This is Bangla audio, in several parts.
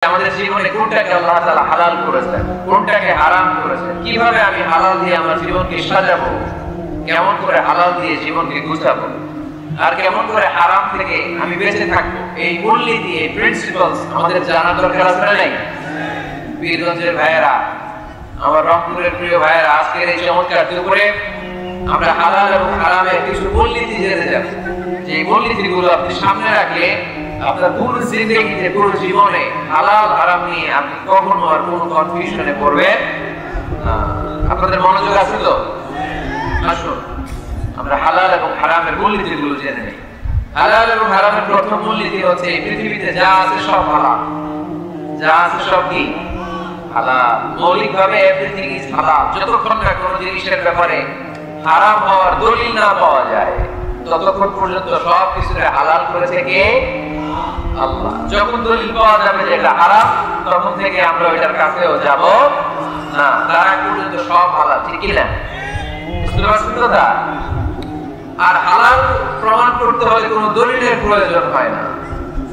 আমাদের জীবনে কোনটাকে আল্লাহ তাআলা হালাল করেছেন, কোনটাকে হারাম করেছেন, কিভাবে আমি হালাল দিয়ে আমার জীবনকে সাজাবো, কেমন করে হালাল দিয়ে জীবনকে গুছাবো, আর কেমন করে হারাম থেকে আমি বেঁচে থাকবো, এই মূলনীতি, এই প্রিন্সিপালস আমাদের জানা দরকার আছে না নাই? বীরগঞ্জের ভাইয়েরা, আমার রংপুরের প্রিয় ভাইয়েরা, আজকের এই চমৎকার দুপুরে আমরা হালাল এবং হারামের কিছু মূলনীতি জেনে যাব। যে মূলনীতিগুলো আপনি সামনে রাখলে আপনার পুরো জিন্দেগিতে, পুরো জীবনে হালাল হারাম নিয়ে আপনি কখনো আর কোনো কনফিউশনে পড়বেন না। আপনাদের মনোযোগ আছে তো? আসুন আমরা হালাল এবং হারামের মূলনীতিগুলো জেনে নিই। হালাল এবং হারামের প্রথম মূলনীতি হচ্ছে এই পৃথিবীতে যা আছে সব হালাল। যা আছে সব কি? হালাল। মৌলিকভাবে এভরিথিং ইজ হালাল। যতক্ষণ না কোনো জিনিসের ব্যাপারে হারাম হওয়ার দলিল না পাওয়া যায় ততক্ষণ পর্যন্ত সব কিছুকে হালাল করেছে কে? আল্লাহ। যখন দলিল পাওয়া যাবে যে এটা হারাম, তখন থেকে আমরা ওইটার কাছেও যাব না। তার আগ পর্যন্ত সব হালাল, ঠিক কি না? বুঝতে পারছেন তো? আর হালাল প্রমাণ করতে হলে কোনো দলিলের প্রয়োজন হয় না।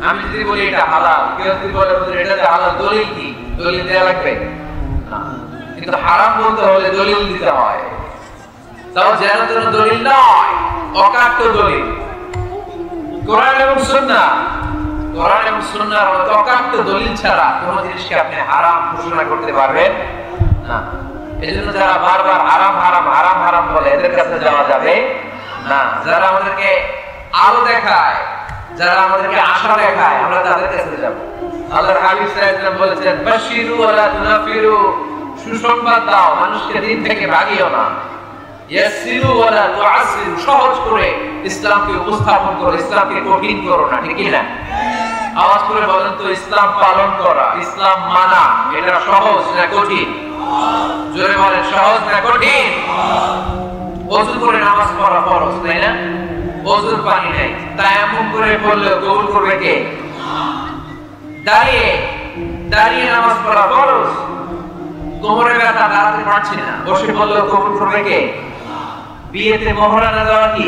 আমি যদি বলি এটা হালাল, কেউ যদি বলে এটা যে হালাল, দলিল কি? দলিল দেওয়া লাগবে না। কিন্তু হারাম বলতে হলে দলিল দিতে হয়। তাও যেন যেন দলিল নয়, অকাট্য দলিল। কোরআন এবং সুন্নাহ, কোরআন এবং সুন্নাহর মতো অকাট্য দলিল ছাড়া কোনো জিনিসকে আপনি হারাম ঘোষণা করতে পারবেন না। এজন্য যারা বারবার হারাম হারাম হারাম হারাম বলে, এদের কাছে যাওয়া যাবে না। যারা আমাদেরকে আলো দেখায়, যারা আমাদেরকে আশা দেখায়, আমরা তাদের কাছে যাব। আল্লাহর হাবিব সাল্লাল্লাহু আলাইহি ওয়াসাল্লাম বলেছেন, বাশিরু ওয়ালা তুনাফিরু, সুসংবাদ দাও, মানুষকে দিন থেকে ভাগিও না। ইয়াসিরু ওয়ালা তুআসিরু, সহজ করে ইসলামকে উপস্থাপন করো, ইসলামকে কঠিন করো না, ঠিক কি না? আওয়াজ করে বলেন তো, ইসলাম পালন করা, ইসলাম মানা, এটা সহজ না কঠিন? জোরে বলেন, সহজ না কঠিন? ওযু করে নামাজ পড়া ফরজ, তাই না? ওযুর পানি নাই, তায়াম্মুম করে পড়লে কবুল করবে কে? দাঁড়িয়ে দাঁড়িয়ে নামাজ পড়া ফরজ, কোমরে ব্যথা, দাঁড়াতে পারছি না, বসে পড়লে কবুল করবে কে? বিয়েতে মোহরানা দেওয়া কি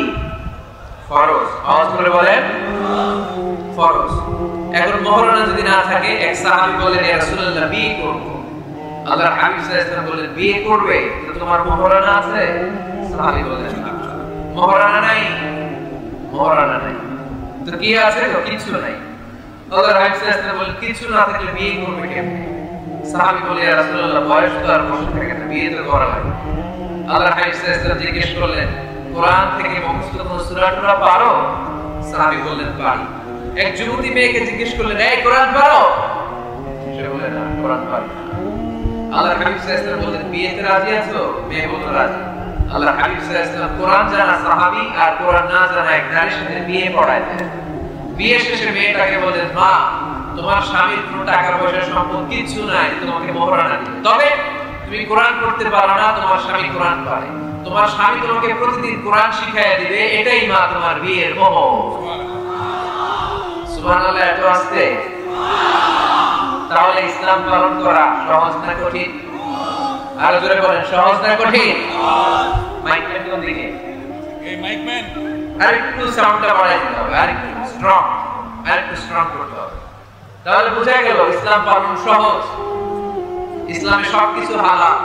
ফরজ? আওয়াজ করে বলেন, ফরজ। এখন মোহরানা যদি না থাকে, এক সাহাবী বলেন, ইয়া রাসূলুল্লাহ, বিয়ে করব। আল্লাহর হাবিব সাল্লাল্লাহু আলাইহি ওয়াসাল্লাম বলেন, বিয়ে করবে তো তোমার মোহরানা আছে? সাহাবী বলেন, মোহরানা নাই। মোহরানা নাই তো কি আছে? তো কিছু নাই। আল্লাহর হাবিব সাল্লাল্লাহু আলাইহি ওয়াসাল্লাম বলেন, কিছু না থাকলে বিয়ে করবে কেমনে? সাহাবী বলে, ইয়া রাসূলুল্লাহ, বয়স তো আর বসে থাকে না, বিয়ে তো করা লাগে। আল্লাহর হাবিব সাল্লাল্লাহু আলাইহি ওয়াসাল্লাম জিজ্ঞেস করলেন, কোরআন থেকে মুখস্থ কোন সূরা টুরা পারো? সাহাবী বললেন, পারি। এক যুবতী মেয়েকে জিজ্ঞেস করলেন, এই কোরআন পারো? সে বলে, না, কোরআন পারি না। আল্লাহর হাবিব সাল্লাল্লাহু আলাইহি ওয়াসাল্লাম বললেন, বিয়েতে রাজি আছো? মেয়ে বলল, রাজি। আল্লাহর হাবিব সাল্লাল্লাহু আলাইহি ওয়াসাল্লাম কোরআন জানা সাহাবী আর কোরআন না জানা এক নারীর সাথে বিয়ে পড়াইতেন। বিয়ে শেষে মেয়েটাকে বললেন, মা, তোমার স্বামীর কোনো টাকা পয়সা সম্পদ কিছু নাই, তোমাকে মোহরানা দিবে, তবে তুমি কোরআন পড়তে পারো না, তোমার স্বামী কোরআন পারে, তোমার স্বামী তোমাকে প্রতিদিন কোরআন শিখাইয়া দিবে, এটাই মা তোমার বিয়ের মোহর। সুবহানাল্লাহ, এত আসতে। তাহলে ইসলাম পালন করা সহজ না কঠিন? আরো জোরে বলেন, সহজ না কঠিন? মাইকম্যান কোন দিকে? এই মাইকম্যান আরেকটু সাউন্ডটা বাড়াই দিতে হবে, আরেকটু স্ট্রং, আরেকটু স্ট্রং করতে হবে। তাহলে বোঝা গেল ইসলাম পালন সহজ। ইসলামে সবকিছু হালাল,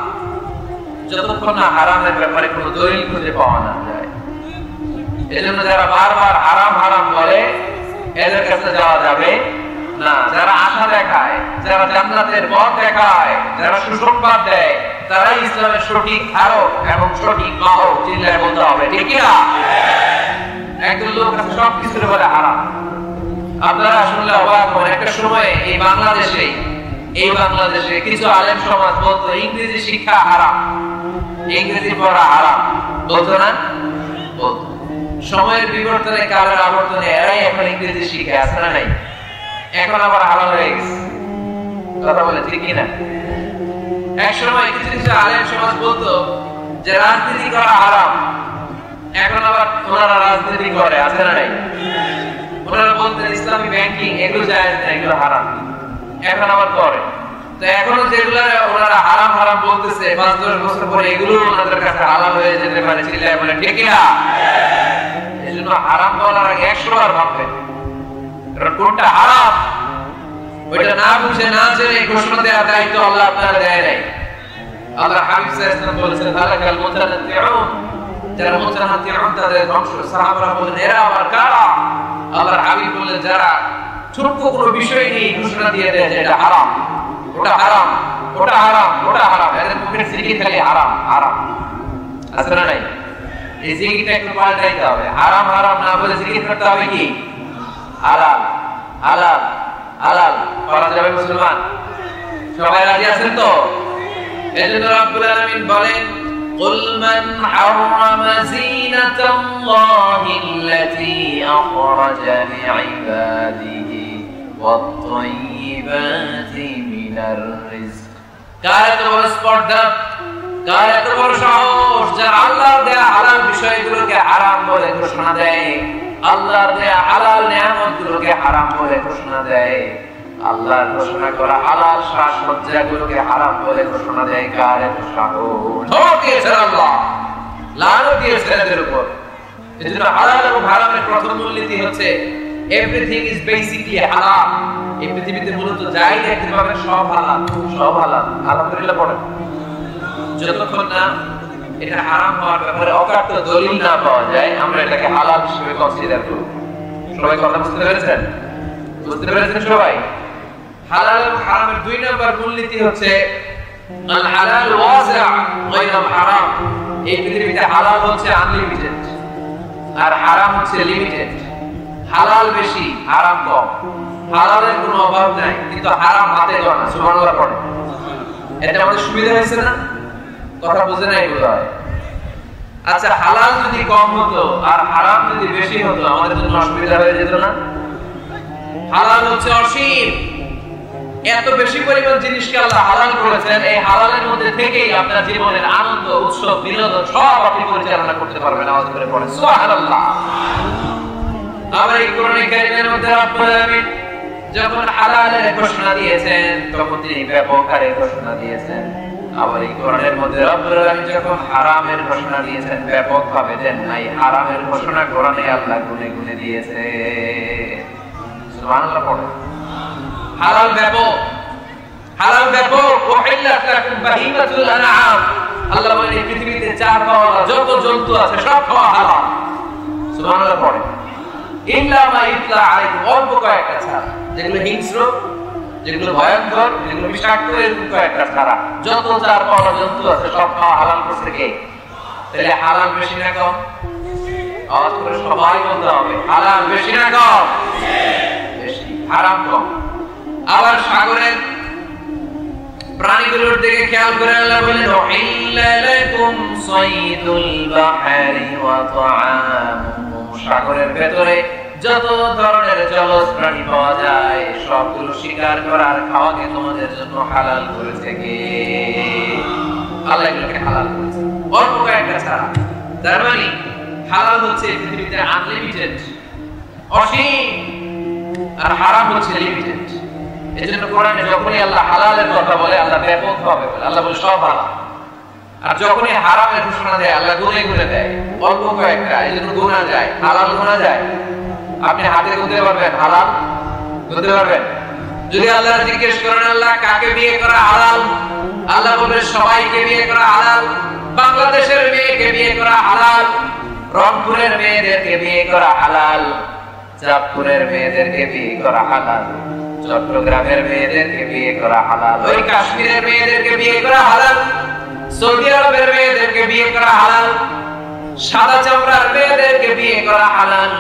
যতক্ষণ না হারামের ব্যাপারে কোনো দলিল খুঁজে পাওয়া না যায়। এজন্য যারা বারবার হারাম হারাম বলে, এদের কাছে যাওয়া যাবে না। যারা আশা দেখায়, যারা জান্নাতের পথ দেখায়, যারা সুসংবাদ দেয়, তারাই ইসলামের সঠিক ধারক এবং সঠিক বাহক। চিল্লায় বলতে হবে, ঠিক কি না? একজন লোক আছে সবকিছুর বলে হারাম। আপনারা শুনলে অবাক হবেন, একটা সময় এই বাংলাদেশে কিছু আলেম সমাজ বলতো ইংরেজি শিক্ষা হারাম, ইংরেজি পড়া হারাম, বলতো না? বলতো। সময়ের বিবর্তনে, কালের আবর্তনে এরাই এখন ইংরেজি শিখে, আছে না নাই? এখন আবার হালাল হয়ে গেছে। কথা বলে, ঠিক কি না? এক সময় কিছু কিছু আলেম সমাজ বলতো যে রাজনীতি করা হারাম, এখন আবার ওনারা রাজনীতি করে, আছে না নাই? ওনারা বলতেন ইসলামী ব্যাংকিং এগুলো জায়েজ না, এগুলো হারাম, এখন আবার করে। তো এখনো যেগুলো ওনারা হারাম হারাম বলতেছে, 5-10 বছর পরে এগুলো ওনাদের কাছে হালাল হয়ে যেতে পারে। চিল্লায় বলে, ঠিক কি না? এজন্য হারাম বলার আগে 100 বার ভাববেন কোনটা হারাম ওইটা না বুঝে না জেনে ঘোষণা দেওয়ার দায়িত্ব আল্লাহ আপনার দেয় নাই। আল্লাহ হাবিব সাল্লাল্লাহু আলাইহি ওয়াসাল্লাম বলেছেন হালাকাল মুতানাত্তিউন, যারা মুতানাত্তিউন তাদের ধ্বংস। সাহাবারা বলেন এরা আবার কারা? আল্লাহর হাবিব বলেন যারা ছোট্ট কোনো বিষয় নিয়ে ঘোষণা দিয়ে দেয় যে এটা হারাম, ওটা হারাম, ওটা হারাম, ওটা হারাম, এদের মুখের জিকির খালি হারাম হারাম। আছে না নাই? এই জিকিরটা একটু পাল্টাইতে হবে। হারাম হারাম না বলে জিকির করতে হবে কি হালাল হালাল হালাল। করা যাবে মুসলমান? সবাই রাজি আছেন তো? এজন্য রব্বুল আলামিন বলেন قل من حرم زينة الله التي أخرج لعباده والطيبات من الرزق। কার এত বড় স্পর্ধা, কার এত বড় সাহস যারা আল্লাহর দেয়া হালাল বিষয়গুলোকে হারাম বলে ঘোষণা দেয়, আল্লাহর দেয়া হালাল নিয়ামতগুলোকে হারাম বলে ঘোষণা দেয়, আল্লাহর ঘোষণা করা হালাল সাজসজ্জাগুলোকে হারাম বলে ঘোষণা দেয়। কার এত সাহস? দিয়েছেন আল্লাহ, লানত দিয়েছেন এদের উপর। এজন্য হালাল এবং হারামের প্রথম মূলনীতি হচ্ছে এভরিথিং ইজ বেসিক্যালি হালাল। এই পৃথিবীতে মূলত যাই দেখতে পাবেন সব হালাল, সব হালাল। আলহামদুলিল্লাহ পড়েন। যতক্ষণ না এটা হারাম হওয়ার ব্যাপারে অকাট্য দলিল না পাওয়া যায় আমরা এটাকে হালাল হিসেবে কনসিডার করব। সবাই কথা বুঝতে পেরেছেন? বুঝতে পেরেছেন সবাই? হালাল এবং হারামের দুই নম্বর মূলনীতি হচ্ছে আল হালাল ওয়াসিআ গায়রুল হারাম। এই পৃথিবীতে হালাল হচ্ছে আনলিমিটেড আর হারাম হচ্ছে লিমিটেড। হালাল বেশি, হারাম কম। হালালের কোনো অভাব নাই, কিন্তু হারাম হাতে গোনা। সুবহানাল্লাহ পড়ে। এটা আমাদের সুবিধা হয়েছে না? কথা বুঝে নাই বোধহয়। আচ্ছা, হালাল যদি কম হতো আর হারাম যদি বেশি হতো আমাদের জন্য অসুবিধা হয়ে যেত না? হালাল হচ্ছে অসীম, এত বেশি পরিমাণ জিনিসকে আল্লাহ হালাল করেছেন। এই হালালের মধ্যে থেকেই আপনার জীবনের আনন্দ, উৎসব, বিনোদন সব আপনি পরিচালনা করতে পারবেন। আওয়াজ করে পড়েন সুবহানাল্লাহ। আবার এই কোরআনে কারীমের মধ্যে রব্বুল আলামিন যখন হালালের ঘোষণা দিয়েছেন তখন তিনি ব্যাপক হারে ঘোষণা দিয়েছেন। আবার এই কোরআনের মধ্যে রব্বুল আলামিন যখন হারামের ঘোষণা দিয়েছেন ব্যাপকভাবে দেন নাই। হারামের ঘোষণা কোরআনে আল্লাহ গুনে গুনে দিয়েছে। সুবহানাল্লাহ পড়েন। হালাল ব্যাপক, হালাল ব্যাপক। ওয়াহিল্লাত লাকুম বাহিমাতুল আনআম। আল্লাহ বলেন এই পৃথিবীতে চার পাওয়া যত জন্তু আছে সব খাওয়া হালাল। সুবহানাল্লাহ পড়েন। ইল্লা মা ইতলা আলাইকুম, অল্প কয়েকটা ছাড়া, যেগুলো হিংস্র, যেগুলো ভয়ঙ্কর, যেগুলো বিষাক্ত, এরকম কয়েকটা ছাড়া যত চার পাওয়া জন্তু আছে সব খাওয়া হালাল করছে কে? তাহলে হালাল বেশি না কম? আওয়াজ করে সবাই বলতে হবে হালাল বেশি না কম? বেশি। হারাম কম। আবার সাগরের প্রাণীগুলোর দিকে খেয়াল করে আল্লাহ বলেন উহিল্লা লাকুম সাইদুল বাহরি ওয়া তাআমুহু। সাগরের ভেতরে যত ধরনের জলজ প্রাণী পাওয়া যায় সবগুলো শিকার করার খাওয়াকে তোমাদের জন্য হালাল করেছে কে? আল্লাহ এগুলোকে হালাল করেছে, অল্প কয়েকটা ছাড়া। তার মানে হালাল হচ্ছে পৃথিবীতে আনলিমিটেড, অসীম, আর হারাম হচ্ছে লিমিটেড। এজন্য কোরআনে যখনই আল্লাহ হালালের কথা বলে আল্লাহ ব্যাপকভাবে বলে। আল্লাহ বলে সব হালাল। আর যখনই হারামের ঘোষণা দেয় আল্লাহ গুনে গুনে দেয়, অল্প কয়েকটা। এজন্য গুণা যায়, হালাল গুণা যায়। আপনি হাতে গুনতে পারবেন হালাল? গুনতে পারবেন? যদি আল্লাহ জিজ্ঞেস করেন আল্লাহ কাকে বিয়ে করা হালাল, আল্লাহ বলবে সবাইকে বিয়ে করা হালাল। বাংলাদেশের মেয়েকে বিয়ে করা হালাল, রংপুরের মেয়েদেরকে বিয়ে করা হালাল, চাঁদপুরের মেয়েদেরকে বিয়ে করা হালাল, চট্টগ্রামের মেয়েদেরকে বিয়ে করা হালাল, ওই কাশ্মীরের মেয়েদেরকে বিয়ে করা হালাল, সৌদি আরবের মেয়েদেরকে বিয়ে করা হালাল, সাদা চামড়ার মেয়েদেরকে বিয়ে করা হালাল,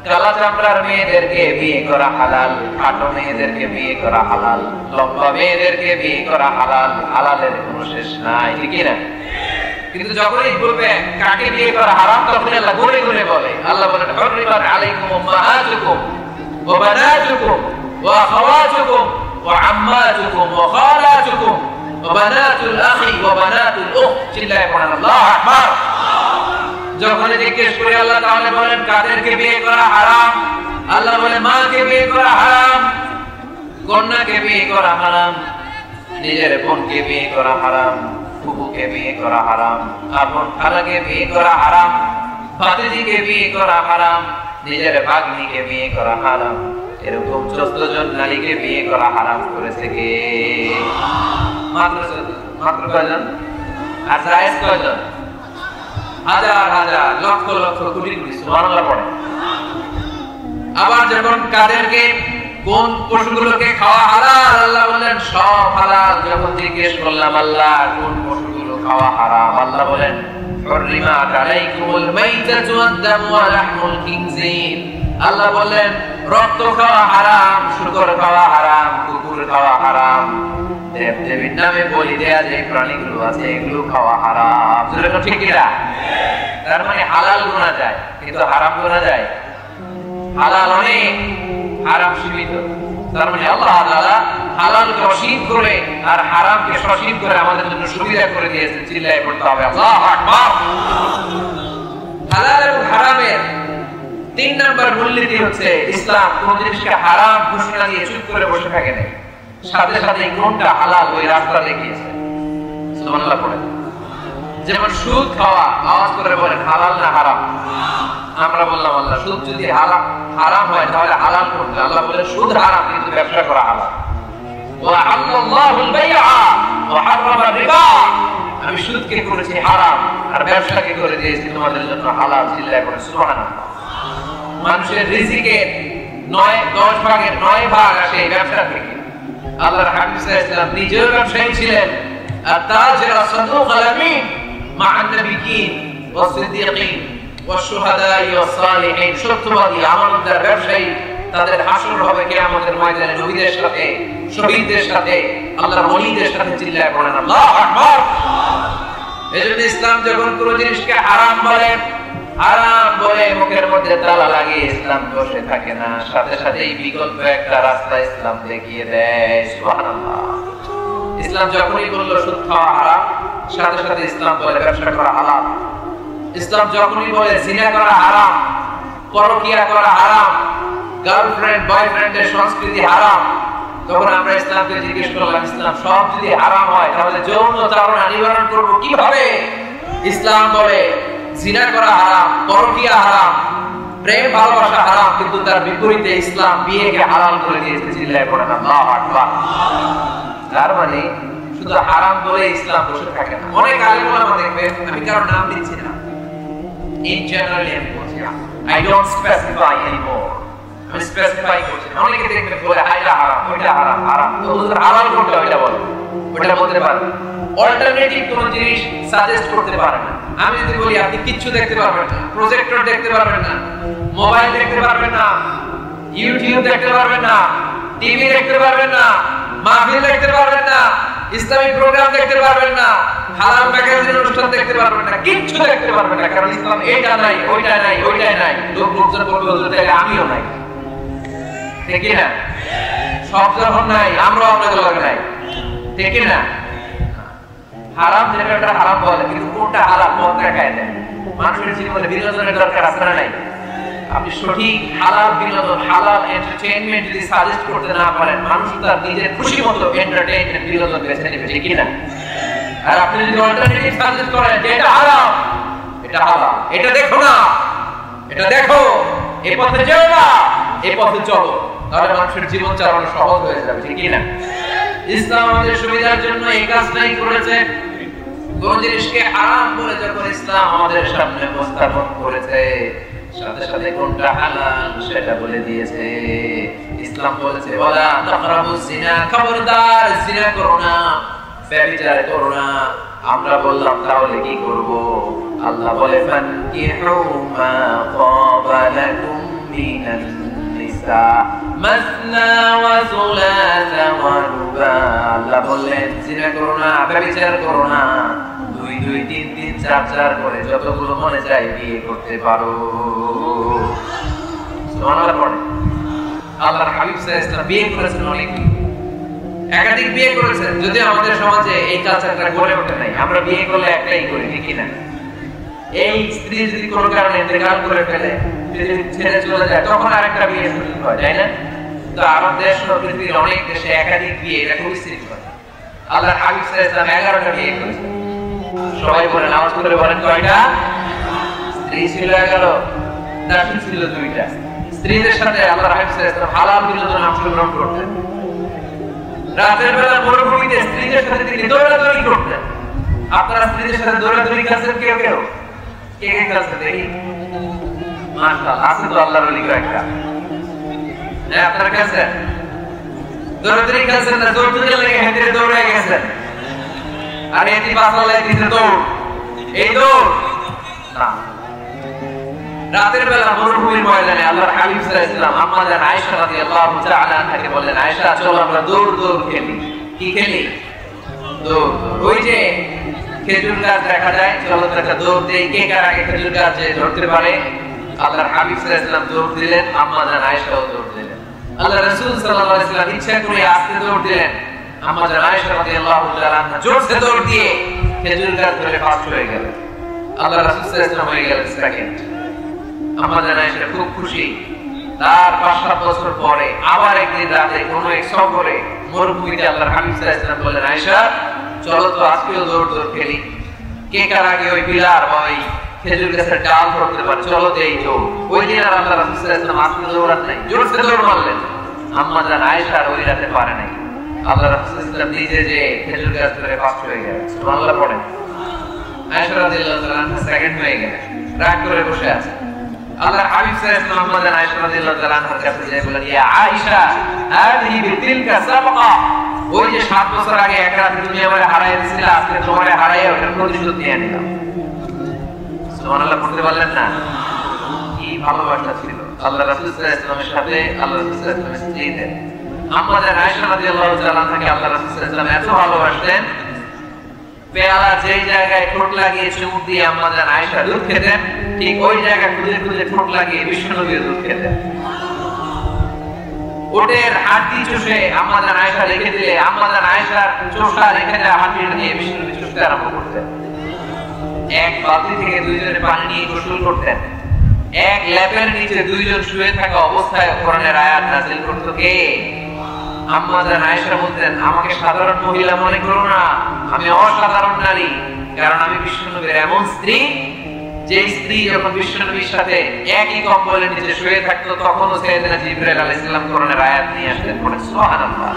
কালা চামড়ার মেয়েদেরকে বিয়ে করা হালাল, খাটো মেয়েদেরকে বিয়ে করা হালাল, লম্বা মেয়েদেরকে বিয়ে করা হালাল। হালালের কোনো শেষ নাই, ঠিক না? কিন্তু যখনই বলবে কাকে বিয়ে করা হারাম তখন আল্লাহ গুনে গুনে বলে। আল্লাহ বলেন হুররিমাত আলাইকুম উম্মাহাতুকুম ওয়া বানাতুকুম ওয়া আখাওয়াতুকুম ওয়া আম্মাতুকুম ওয়া খালাতুকুম ওয়া বানাতুল আখি ওয়া বানাতুল উখত। চিল্লায়ে পড়েন আল্লাহু আকবার। যখন জিজ্ঞেস করে আল্লাহ তাআলা বলেন কাদেরকে বিয়ে করা হারাম, আল্লাহ বলে মাকে বিয়ে করা হারাম, কন্যাকে বিয়ে করা হারাম, নিজের বোনকে বিয়ে করা হারাম, ফুফুকে বিয়ে করা হারাম, আপন খালাকে বিয়ে করা হারাম, ভাতিজিকে বিয়ে করা হারাম, নিজের ভাগ্নিকে বিয়ে করা হারাম, এরকম 14 জন নারীকে বিয়ে করা হারাম করেছে কে? মাত্র কয়জন? আর জায়েজ কয়জন? হাজার হাজার লক্ষ লক্ষ কোটি কোটি সুবহানাল্লাহ পড়ে। আবার যখন কাদেরকে কোন পশুগুলোকে খাওয়া হালাল, আল্লাহ বলেন সব হালাল। যখন জিজ্ঞেস করলাম আল্লাহ কোন পশুগুলো খাওয়া হারাম, আল্লাহ বলেন হুররিমাত আলাইকুমুল মাইতাতু ওয়াদ-দামু ওয়া লাহমুল খিনজির। আল্লাহ বলেন রক্ত খাওয়া হারাম, শূকর খাওয়া হারাম, কুকুর খাওয়া হারাম, দেবদেবীর নামে বলি দেয়া যে প্রাণীগুলো আছে এগুলো খাওয়া হারাম। ঠিক কি না? তার মানে হালাল গোনা যায় কিন্তু হারাম গোনা যায়। হালাল অনেক, হারাম সীমিত। তার মানে আল্লাহ তাআলা হালালকে অসীম করে আর হারামকে সসীম করে আমাদের জন্য সুবিধা করে দিয়েছেন। চিল্লায়ে পড়তে হবে আল্লাহু আকবার। হালাল এবং হারামের 3 নাম্বার মূলনীতি হচ্ছে ইসলাম কোন জিনিসকে হারাম ঘোষণা দিয়ে চুপ করে বসে থাকে না, সাথে সাথে কোনটা হালাল ওই রাস্তা দেখিয়েছে। সুবহানাল্লাহ পড়ে। যেমন সুদ খাওয়া, আওয়াজ করে বলেন হালাল না হারাম? আমরা বললাম আল্লাহ সুদ যদি হারাম হয় তাহলে হালাল করতে। আল্লাহ বলেন সুদ হারাম কিন্তু ব্যবসা করা হালাল। ওয়া আল্লাহুল বাইআ ওয়া হারামা রিবা। আমি সুদকে করেছি হারাম আর ব্যবসাকে করে দিয়েছি তোমাদের জন্য হালাল। চিল্লায়ে পড়ে সুবহানাল্লাহ। মানুষের রিজিকের 9-10 ভাগের 9 ভাগ আসে ব্যবসা থেকে। আল্লাহর হাবিব সাল্লাল্লাহু আলাইহি ওয়াসাল্লাম নিজেও ব্যবসায়ী ছিলেন। আত-তাজির আস-সাদুক আল-আমিন মা'আন নাবিয়্যিন ওয়াস-সিদ্দীকিন ওয়াশ-শুহাদা'i ওয়াস-সালিহিন। সত্যবাদী আমানতদার ব্যবসায়ী, তাদের হাসর হবে কিয়ামতের ময়দানে নবীদের সাথে, শহীদদের সাথে, আল্লাহর ওলিদের সাথে। চিল্লায়ে পড়েন আল্লাহু আকবার। এজন্য ইসলাম যখন কোনো জিনিসকে হারাম বলে, হারাম বলে মুখের মধ্যে তালা লাগিয়ে ইসলাম বসে থাকে না, সাথে সাথেই বিকল্প একটা রাস্তা ইসলাম দেখিয়ে দেয়। সুবহানাল্লাহ। ইসলাম যখনই বলল সুদ খাওয়া হারাম, সাথে সাথে ইসলাম বলে ব্যবসা করা হালাল। ইসলাম যখনই বলে জিনা করা হারাম, পরকিয়া করা হারাম, গার্লফ্রেন্ড বয়ফ্রেন্ডের সংস্কৃতি হারাম, তখন আমরা ইসলামকে জিজ্ঞেস করলাম ইসলাম সব যদি হারাম হয় তাহলে যৌন চারণা নিবারণ করব কিভাবে? ইসলাম বলে জিনা করা হারাম, পরকিয়া হারাম, প্রেম ভালোবাসা হারাম, কিন্তু তার বিপরীতে ইসলাম বিয়েকে হালাল করে দিয়েছে। চিল্লায়ে পড়েন আল্লাহু আকবার। তার মানে শুধু হারাম বলে ইসলাম বসে থাকে না। অনেক আলেম ওলামা দেখবেন, আমি কারো নাম দিচ্ছি না, ইন জেনারেলি আমি বলছি, আই ডোন্ট স্পেসিফাই এনিমোর, আমি স্পেসিফাই করছি। অনেকে দেখবেন বলে হাইলা হারাম, ওইটা হারাম, হারাম তো হালাল কোনটা ওইটা বলে, ওইটা বলতে পারবে না। অল্টারনেটিভ কোন জিনিস সাজেস্ট করতে পারে না। আমি যদি বলি আপনি কিচ্ছু দেখতে পারবেন না, প্রজেক্টর দেখতে পারবেন না, মোবাইল দেখতে পারবেন না, ইউটিউব দেখতে পারবেন না, টিভি দেখতে পারবেন না, মাহফিল দেখতে পারবেন না, ইসলামিক প্রোগ্রাম দেখতে পারবেন না, হালাল ম্যাগাজিন অনুষ্ঠান দেখতে পারবেন না, কিচ্ছু দেখতে পারবেন না, কারণ ইসলাম এইটা নাই, ওইটা নাই, ওইটা নাই। লোকজন বলবে হুজুর তাহলে আমিও নাই, ঠিক না? সব যখন নাই আমরাও আপনাদের লগে নাই, ঠিক না? হারাম যেটা হারাম বলে, কিন্তু কোনটা হালাল পথ দেখায় দেয়। মানুষের জীবনে বিনোদনের দরকার আছে না নাই? আপনি সঠিক হালাল বিনোদন, হালাল এন্টারটেইনমেন্ট যদি সাজেস্ট করতে না পারেন, মানুষ তার নিজের খুশি মতো এন্টারটেইনমেন্ট বিনোদন বেছে নেবে, ঠিক না? আর আপনি যদি অল্টারনেটিভ সাজেস্ট করেন যে এটা হারাম, এটা হালাল, এটা দেখো না, এটা দেখো, এই পথে যাও না, এই পথে চলো, তাহলে মানুষের জীবন চালানো সহজ হয়ে যাবে, ঠিক না? ইসলাম আমাদের সুবিধার জন্য এই কাজটাই করেছে। কোন জিনিসকে হারাম বলে যখন ইসলাম আমাদের সামনে উপস্থাপন করেছে, সাথে সাথে কোনটা হালাল সেটা বলে দিয়েছে। ইসলাম বলেছে ওয়ালা তাকরাবুজ জিনা, খবরদার জিনা করো না, ব্যভিচার করো না। আমরা বললাম তাহলে কি করব? আল্লাহ বলে ফানকিহু মা তাবা লাকুম মিনান নিসা মাসনা ওয়া সুলাসা ওয়া রুবা। আল্লাহ বললেন জিনা করো না, ব্যভিচার করো না, 2, 2, 3, 3, 4, 4 করে যতগুলো মনে চায় বিয়ে করতে পারো। সুবহানাল্লাহ পড়ে। আল্লাহর হাবিব সাল্লাল্লাহু আলাইহি ওয়াসাল্লাম বিয়ে করেছেন অনেক, একাধিক বিয়ে করেছেন। যদিও আমাদের সমাজে এই কালচারটা গড়ে ওঠে নাই, আমরা বিয়ে করলে একটাই করি, ঠিক না? এই স্ত্রী যদি কোনো কারণে ইন্তেকাল করে ফেলে, যদি ছেড়ে চলে যায়, তখন আরেকটা বিয়ে শুরু হয়, তাই না? তো আরব দেশ ও পৃথিবীর অনেক দেশে একাধিক বিয়ে, এটা খুবই স্ট্রিক্ট হয়। আল্লাহর হাবিব সাল্লাল্লাহু আলাইহি ওয়াসাল্লাম 11টা বিয়ে করেছেন। সবাই বলেন, আওয়াজ করে বলেন কয়টা? স্ত্রী ছিল 11, দাসী ছিল 2টা। স্ত্রীদের সাথে আল্লাহর হাবিব সাল্লাল্লাহু আলাইহি ওয়াসাল্লাম হালাল বিনোদনে অংশগ্রহণ করতেন। রাতের বেলা মরুভূমিতে স্ত্রীদের সাথে তিনি দৌড়াদৌড়ি করতেন। আপনারা স্ত্রীদের সাথে দৌড়াদৌড়ি করছেন কেউ কেউ? কে কে করছেন দেখি? মাশাআল্লাহ, আছে তো আল্লাহর ওলি কয়েকটা। হ্যাঁ, আপনারা করছেন? দৌড়াদৌড়ি করছেন না? দৌড়াদৌড়ি লেগে হেঁটে দৌড়ে গেছেন। আর এটি বাসালায় দিতে দৌড়, এই দৌড় না। রাতের বেলা মরুভূমির ময়দানে আল্লাহর হাবিব সাল্লাল্লাহু আলাইহি ওয়াসাল্লাম আম্মা জান আয়েশা রাদিয়াল্লাহু তাআলা আনহাকে বললেন, আয়েশা চলো আমরা দৌড় দৌড় খেলি। কি খেলি? দৌড়। ওই যে খেজুর গাছ দেখা যায়, চলো একটা দৌড় দেই, কে কার আগে খেজুর গাছে ধরতে পারে। আল্লাহর হাবিব সাল্লাল্লাহু আলাইহি ওয়াসাল্লাম দৌড় দিলেন, আম্মা জান আয়েশাও দৌড় দিলেন। আল্লাহ রাসূল সাল্লাল্লাহু আলাইহি ওয়াসাল্লাম ইচ্ছা করে আস্তে দৌড় দিলেন, আম্মা জান আয়েশা রাদিয়াল্লাহু তাআলা আনহা জোরসে দৌড় দিয়ে খেজুর গাছ ধরে ফার্স্ট হয়ে গেলেন। আল্লাহ রাসূল সাল্লাল্লাহু আলাইহি ওয়াসাল্লাম হয়ে গেলেন সেকেন্ড। আম্মা জান আয়েশা খুব খুশি। তার 5-7 বছর পরে আবার একদিন রাতে কোন এক সফরে মরুভূমিতে আল্লাহর হাবিব সাল্লাল্লাহু আলাইহি ওয়াসাল্লাম বললেন, আয়েশা চলো তো আজকেও দৌড় দৌড় খেলি। কে কার আগে ওই পিলার বা ওই খেজুর গাছের ডাল ধরতে পারে, চলো দেই দৌড়। ওই দিন আর আল্লাহ রাসূল সাল্লাল্লাহু আলাইহি ওয়াসাল্লাম আজকে দৌড়ান নাই, জোরসে দৌড় মারলেন। আম্মা জান আয়েশা ওই রাতে পারে নাই। আল্লাহ রাসূল সাল্লাল্লাহু আলাইহি ওয়াসাল্লাম নিজে যে খেজুর গাছ ধরে ফার্স্ট হয়ে গেলেন। সুবহানাল্লাহ পড়েন। আয়েশা রাদিয়াল্লাহু তাআলা আনহা সেকেন্ড হয়ে গেলেন, রাগ করে বসে আছে। আল্লাহর হাবিব সাল্লাল্লাহু আলাইহি ওয়াসাল্লাম আম্মা জান আয়েশা রাদিয়াল্লাহু তাআলা আনহার কাছে গিয়ে বললেন, ইয়া আয়েশা হাদিহি বিতিলকা সাবকা, ওই যে 7 বছর আগে এক রাতে তুমি আমারে হারায় দিয়েছিলে, আজকে তোমারে হারাইয়া ওটার প্রতিশোধ নিয়ে নিলাম। সুবহানাল্লাহ পড়তে পারলেন না? কি ভালোবাসা ছিল আল্লাহ রাসূল সাল্লাল্লাহু আলাইহি ওয়াসাল্লামের সাথে আল্লাহ রাসূল সাল্লাল্লাহু আলাইহি ওয়াসাল্লামের স্ত্রীদের। আম্মা জান আয়েশা রাদিয়াল্লাহু তাআলা আনহাকে আল্লাহ রাসূল সাল্লাল্লাহু আলাইহি ওয়াসাল্লাম এত ভালোবাসতেন, পেয়ালা যেই জায়গায় ঠোঁট লাগিয়ে চুমুক দিয়ে আম্মা জান আয়েশা দুধ খেতেন, ঠিক ওই জায়গায় খুঁজে খুঁজে ঠোঁট লাগিয়ে বিশ্বনবীর দুধ খেতেন। ওটের হাড্ডি চষে আম্মা জান আয়েশা রেখে দিলে আম্মা জান আয়েশার চোষা রেখে দেওয়া হাড্ডি নিয়ে বিশ্বনবী চষতে আরম্ভ করতেন। এক বালতি থেকে দুইজনে পানি নিয়ে গোসল করতেন। এক ল্যাপের নিচে দুইজন শুয়ে থাকা অবস্থায় কোরআনের আয়াত নাযিল করত কে? আম্মা জান আয়েশা বলতেন, আমাকে সাধারণ মহিলা মনে করো না, আমি অসাধারণ নারী, কারণ আমি বিশ্বনবীর এমন স্ত্রী যে স্ত্রী যখন বিশ্বনবীর সাথে একই কম্বলের নিচে শুয়ে থাকতো তখনও সাইয়েদনা জিবরাইল আলাইহিস সালাম কোরআনের আয়াত নিয়ে আসতেন। পড়ে সুবহানাল্লাহ।